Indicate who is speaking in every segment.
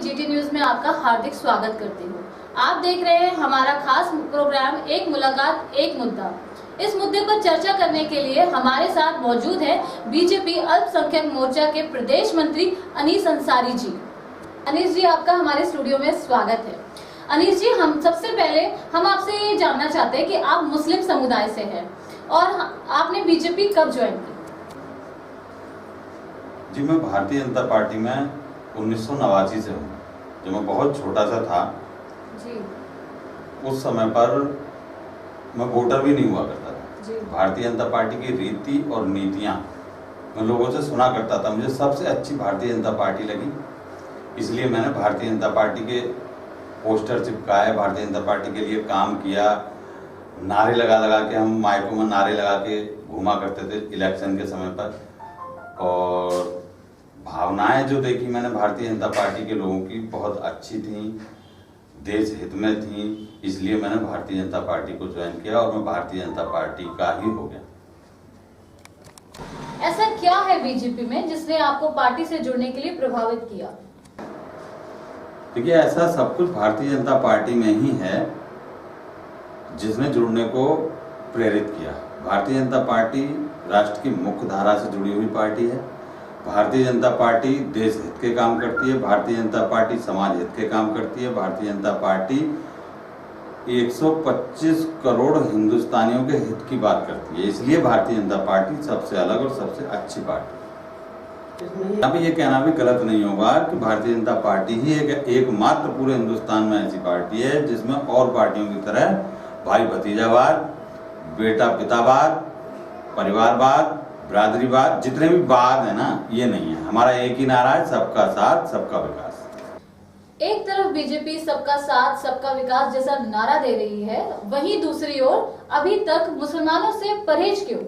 Speaker 1: GT news में आपका हार्दिक स्वागत करती हूँ। आप देख रहे हैं हमारा खास प्रोग्राम एक मुलाकात एक मुद्दा। इस मुद्दे पर चर्चा करने के लिए हमारे साथ मौजूद है बीजेपी अल्पसंख्यक मोर्चा के प्रदेश मंत्री अनीस अंसारी जी। अनीस जी, आपका हमारे स्टूडियो में स्वागत है। अनीस जी, हम सबसे पहले आपसे ये जानना चाहते हैं कि आप मुस्लिम समुदाय से हैं और आपने बीजेपी कब ज्वाइन की?
Speaker 2: जी, मैं भारतीय जनता पार्टी में 1989 से हूँ। जब मैं बहुत छोटा सा था
Speaker 1: जी,
Speaker 2: उस समय पर मैं वोटर भी नहीं हुआ करता था
Speaker 1: जी।
Speaker 2: भारतीय जनता पार्टी की रीति और नीतियाँ मैं लोगों से सुना करता था। मुझे सबसे अच्छी भारतीय जनता पार्टी लगी, इसलिए मैंने भारतीय जनता पार्टी के पोस्टर चिपकाए, भारतीय जनता पार्टी के लिए काम किया। नारे लगा लगा के, हम माइकों में नारे लगा के घूमा करते थे इलेक्शन के समय पर। और भावनाएं जो देखी मैंने भारतीय जनता पार्टी के लोगों की बहुत अच्छी थी, देश हित में थी, इसलिए मैंने भारतीय जनता पार्टी को ज्वाइन किया और मैं भारतीय जनता पार्टी का ही हो गया।
Speaker 1: ऐसा क्या है बीजेपी में जिसने आपको पार्टी से जुड़ने के लिए प्रभावित किया?
Speaker 2: देखिए, ऐसा सब कुछ भारतीय जनता पार्टी में ही है जिसने जुड़ने को प्रेरित किया। भारतीय जनता पार्टी राष्ट्र की मुख्य धारा से जुड़ी हुई पार्टी है। भारतीय जनता पार्टी देश हित के काम करती है। भारतीय जनता पार्टी समाज हित के काम करती है। भारतीय जनता पार्टी 125 करोड़ हिंदुस्तानियों के हित की बात करती है, इसलिए भारतीय जनता पार्टी सबसे अलग और सबसे अच्छी पार्टी है। अभी ये कहना भी गलत नहीं होगा कि भारतीय जनता पार्टी ही एकमात्र पूरे हिंदुस्तान में ऐसी पार्टी है जिसमें और पार्टियों की तरह भाई भतीजावाद, बेटा पितावाद, परिवारवाद, बिरादरीवाद, जितने भी वाद है ना, ये नहीं है। हमारा एक ही नारा है, सबका साथ सबका विकास।
Speaker 1: एक तरफ बीजेपी सबका साथ सबका विकास जैसा नारा दे रही है, वहीं दूसरी ओर अभी तक मुसलमानों से परहेज क्यों?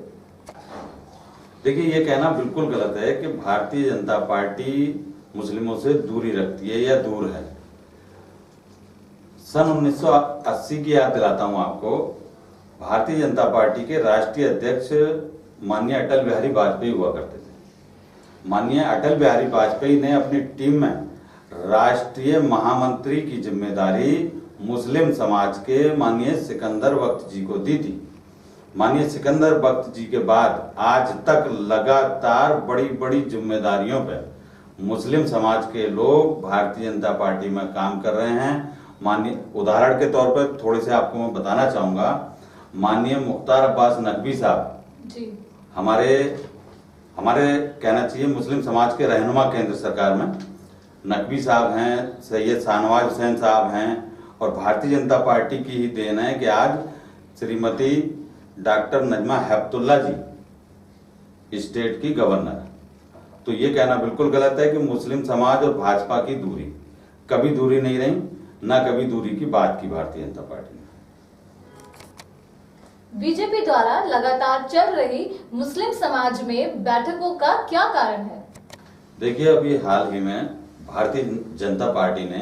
Speaker 2: देखिए, ये कहना बिल्कुल गलत है कि भारतीय जनता पार्टी मुस्लिमों से दूरी रखती है या दूर है। सन 1980 की याद दिलाता हूं आपको। भारतीय जनता पार्टी के राष्ट्रीय अध्यक्ष माननीय अटल बिहारी वाजपेयी हुआ करते थे। माननीय अटल बिहारी वाजपेयी ने अपनी टीम में राष्ट्रीय महामंत्री की जिम्मेदारी मुस्लिम समाज के माननीय सिकंदर बख्त जी को दी थी। माननीय सिकंदर बख्त जी के बाद आज तक लगातार बड़ी बड़ी जिम्मेदारियों पर मुस्लिम समाज के लोग भारतीय जनता पार्टी में काम कर रहे हैं। माननीय उदाहरण के तौर पर थोड़े से आपको मैं बताना चाहूंगा, माननीय मुख्तार अब्बास नकवी साहब
Speaker 1: जी
Speaker 2: हमारे कहना चाहिए मुस्लिम समाज के रहनुमा केंद्र सरकार में नकवी साहब हैं, सैयद शाहनवाज हुसैन साहब हैं, और भारतीय जनता पार्टी की ही देन है कि आज श्रीमती डॉक्टर नजमा हेपतुल्ला जी स्टेट की गवर्नर। तो ये कहना बिल्कुल गलत है कि मुस्लिम समाज और भाजपा की दूरी, कभी दूरी नहीं रही, ना कभी दूरी की बात की भारतीय जनता पार्टी ने।
Speaker 1: बीजेपी द्वारा लगातार चल रही मुस्लिम समाज में बैठकों का क्या कारण है?
Speaker 2: देखिए, अभी हाल ही में भारतीय जनता पार्टी ने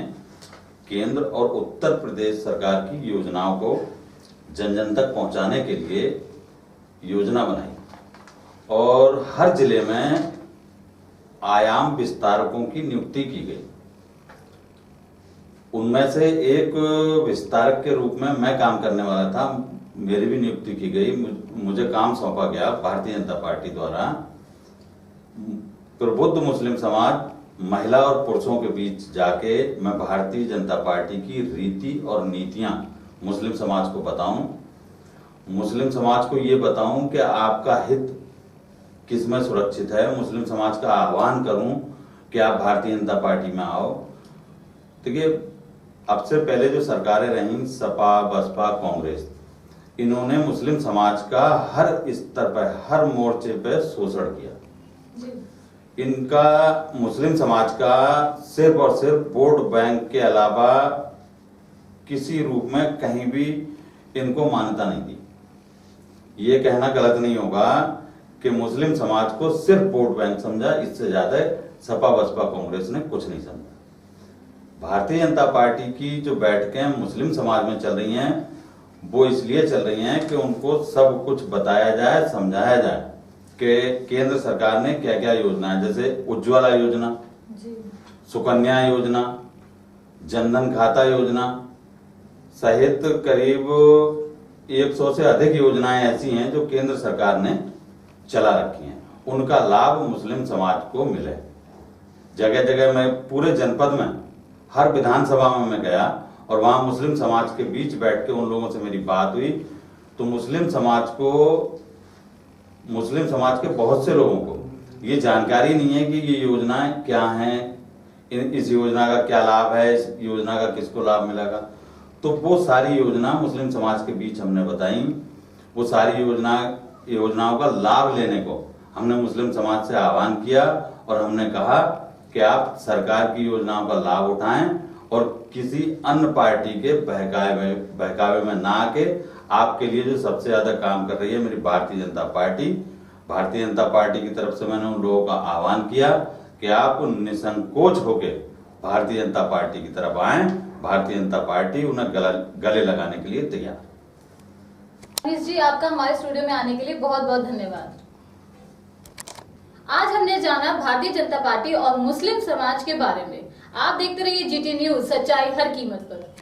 Speaker 2: केंद्र और उत्तर प्रदेश सरकार की योजनाओं को जन जन तक पहुंचाने के लिए योजना बनाई और हर जिले में आयाम विस्तारकों की नियुक्ति की गई। उनमें से एक विस्तारक के रूप में मैं काम करने वाला था, मेरी भी नियुक्ति की गई। मुझे काम सौंपा गया भारतीय जनता पार्टी द्वारा प्रबुद्ध मुस्लिम समाज, महिला और पुरुषों के बीच जाके मैं भारतीय जनता पार्टी की रीति और नीतियां मुस्लिम समाज को बताऊं, मुस्लिम समाज को ये बताऊं कि आपका हित किसमें सुरक्षित है। मुस्लिम समाज का आह्वान करूं कि आप भारतीय जनता पार्टी में आओ। देखिए, अब से पहले जो सरकारें रहीं, सपा, बसपा, कांग्रेस, इन्होंने मुस्लिम समाज का हर स्तर पर, हर मोर्चे पर शोषण किया। इनका मुस्लिम समाज का सिर्फ और सिर्फ वोट बैंक के अलावा किसी रूप में कहीं भी इनको मान्यता नहीं दी। ये कहना गलत नहीं होगा कि मुस्लिम समाज को सिर्फ वोट बैंक समझा, इससे ज्यादा सपा, बसपा, कांग्रेस ने कुछ नहीं समझा। भारतीय जनता पार्टी की जो बैठकें मुस्लिम समाज में चल रही हैं, वो इसलिए चल रही हैं कि उनको सब कुछ बताया जाए, समझाया जाए कि केंद्र सरकार ने क्या क्या योजना है, जैसे उज्ज्वला योजना, सुकन्या योजना, जनधन खाता योजना सहित करीब 100 से अधिक योजनाएं ऐसी हैं जो केंद्र सरकार ने चला रखी हैं, उनका लाभ मुस्लिम समाज को मिले। जगह जगह मैं पूरे जनपद में हर विधानसभा में मैं गया और वहां मुस्लिम समाज के बीच बैठ के उन लोगों से मेरी बात हुई, तो मुस्लिम समाज के बहुत से लोगों को ये जानकारी नहीं है कि ये योजनाएं क्या हैं, इस योजना का क्या लाभ है, इस योजना का किसको लाभ मिलेगा। तो वो सारी योजना मुस्लिम समाज के बीच हमने बताई। वो सारी योजनाओं का लाभ लेने को हमने मुस्लिम समाज से आह्वान किया और हमने कहा कि आप सरकार की योजनाओं का लाभ उठाएं और किसी अन्य पार्टी के बहकावे में ना आके आपके लिए जो सबसे ज्यादा काम कर रही है मेरी भारतीय जनता पार्टी की तरफ से मैंने उन लोगों का आह्वान किया कि आप निसंकोच होके भारतीय जनता पार्टी की तरफ आएं। भारतीय जनता पार्टी उन्हें गले लगाने के लिए तैयार।
Speaker 1: अनीस जी, आपका हमारे स्टूडियो में आने के लिए बहुत बहुत धन्यवाद। आज हमने जाना भारतीय जनता पार्टी और मुस्लिम समाज के बारे में। आप देखते रहिए GT न्यूज, सच्चाई हर कीमत पर।